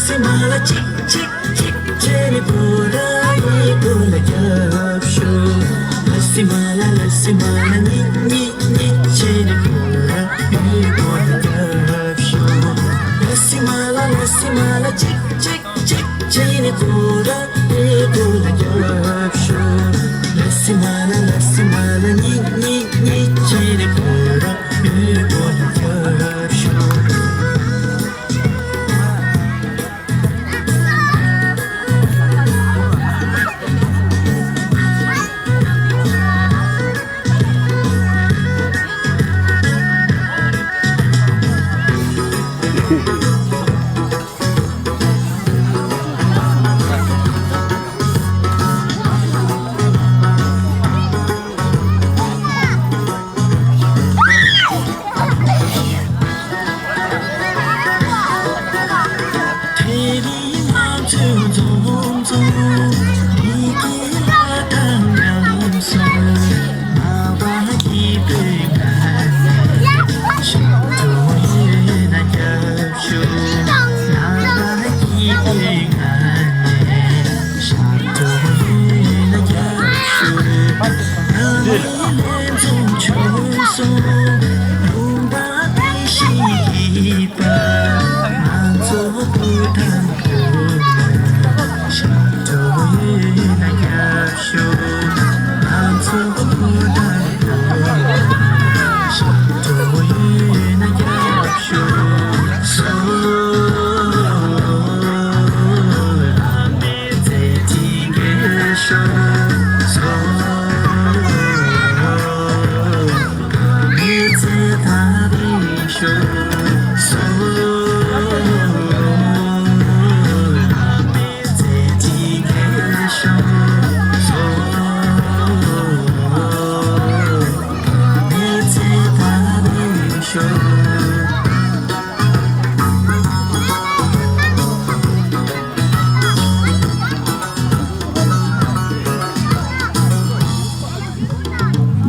Simala chick chick chick cherry pura pula yapsho La simala ni ni ni cherry pura pula yapsho La simala chick chick chick cherry pura pula yapsho La simala ni ni ni cherry pura pula yapsho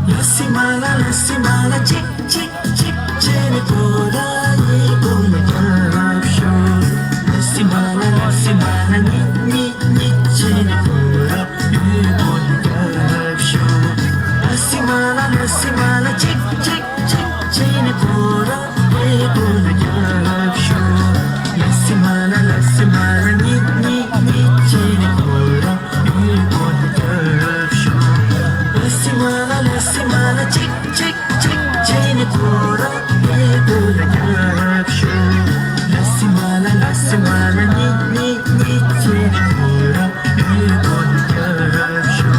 La simala chick chick chick cherry pura pula yapsho La simala ni ni ni cherry pura pula yapsho La simala chick chick chick cherry pura pula yapsho La simala ni ni ni cherry pura pula yapsho La simala chick chick chick cherry pura pula yapsho La simala ni ni ni cherry pura pula yapsho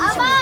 아빠!